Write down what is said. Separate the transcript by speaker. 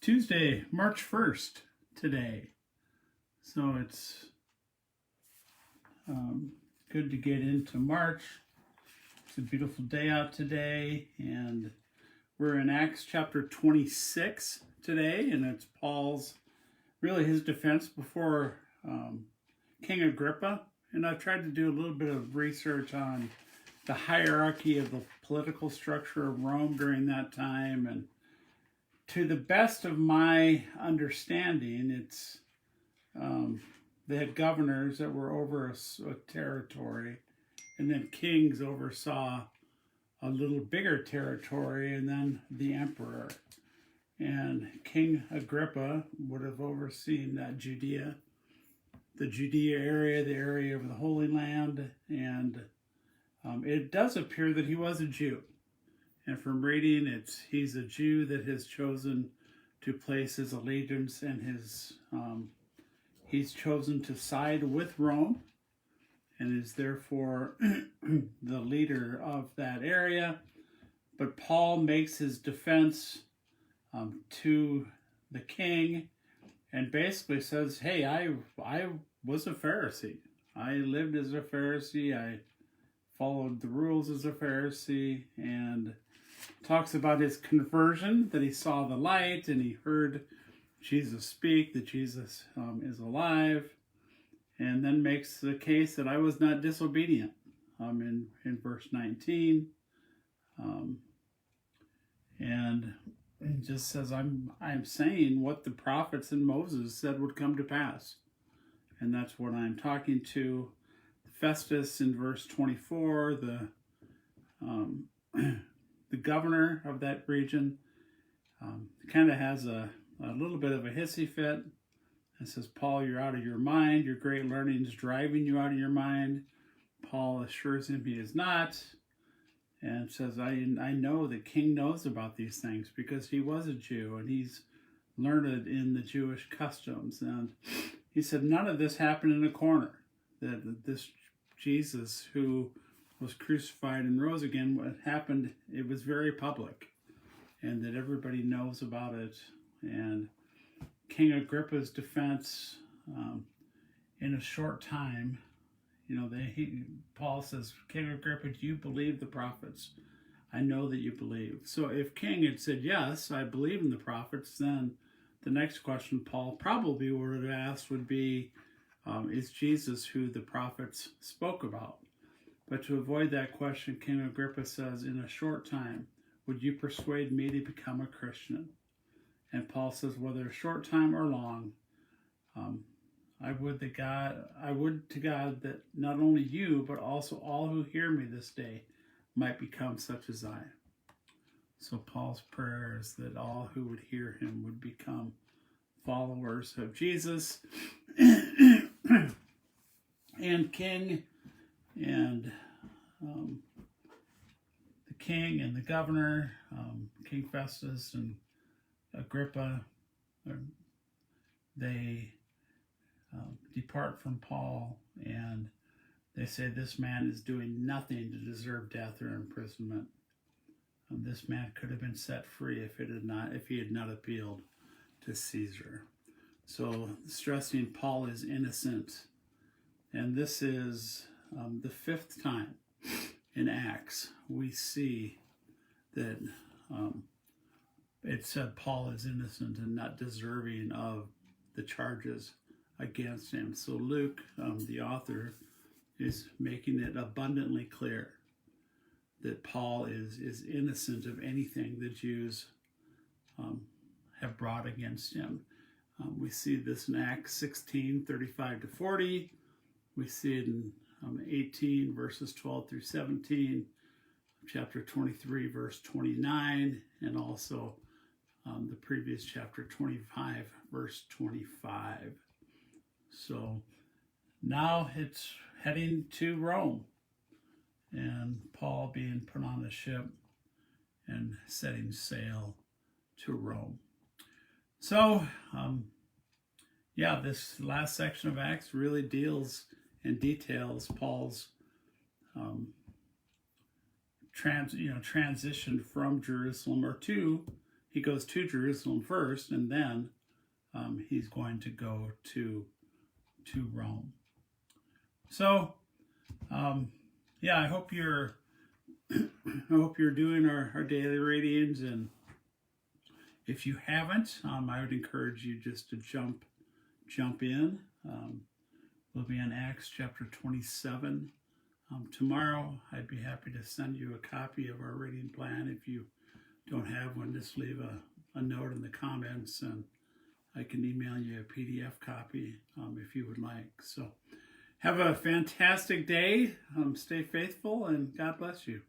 Speaker 1: Tuesday, March 1st today. So it's good to get into March. It's a beautiful day out today, and we're in Acts chapter 26 today, and it's Paul's, really his defense before King Agrippa. And I've tried to do a little bit of research on the hierarchy of the political structure of Rome during that time, and to the best of my understanding, it's they had governors that were over a territory, and then kings oversaw a little bigger territory, and then the emperor. And King Agrippa would have overseen that Judea, the Judea area, the area of the Holy Land, and it does appear that he was a Jew. And from reading, he's a Jew that has chosen to place his allegiance and he's chosen to side with Rome, and is therefore the leader of that area. But Paul makes his defense to the king, and basically says, "Hey, I was a Pharisee. I lived as a Pharisee. I followed the rules as a Pharisee," and talks about his conversion, that he saw the light and he heard Jesus speak, that Jesus is alive, and then makes the case that I was not disobedient in verse 19. And it just says, I'm saying what the prophets and Moses said would come to pass. And that's what I'm talking to. Festus in verse 24, the governor of that region, kind of has a little bit of a hissy fit and says, "Paul, you're out of your mind. Your great learning is driving you out of your mind." Paul assures him he is not, and says, I know the king knows about these things because he was a Jew and he's learned in the Jewish customs. And he said, none of this happened in a corner. That this Jesus who was crucified and rose again, what happened, it was very public, and that everybody knows about it. And King Agrippa's defense, in a short time, Paul says, "King Agrippa, do you believe the prophets? I know that you believe." So if King had said, "Yes, I believe in the prophets," then the next question Paul probably would have asked would be, is Jesus who the prophets spoke about? But to avoid that question, King Agrippa says, "In a short time, would you persuade me to become a Christian?" And Paul says, whether a short time or long, I would to God that not only you, but also all who hear me this day might become such as I. So Paul's prayer is that all who would hear him would become followers of Jesus. And King and the king and the governor, King Festus and Agrippa, they depart from Paul, and they say this man is doing nothing to deserve death or imprisonment. This man could have been set free if he had not appealed to Caesar. So stressing Paul is innocent. And this is the fifth time in Acts we see that it said Paul is innocent and not deserving of the charges against him. So Luke, the author, is making it abundantly clear that Paul is innocent of anything the Jews have brought against him. We see this in Acts 16, 35 to 40. We see it in 18, verses 12 through 17, chapter 23, verse 29, and also the previous chapter 25, verse 25. So now it's heading to Rome, and Paul being put on a ship and setting sail to Rome. So, this last section of Acts really deals and details Paul's transition from Jerusalem or to he goes to Jerusalem first, and then he's going to go to Rome. So, yeah, I hope you're doing our daily readings, and if you haven't, I would encourage you just to jump in. We'll be in Acts chapter 27 tomorrow. I'd be happy to send you a copy of our reading plan. If you don't have one, just leave a note in the comments, and I can email you a PDF copy if you would like. So have a fantastic day. Stay faithful, and God bless you.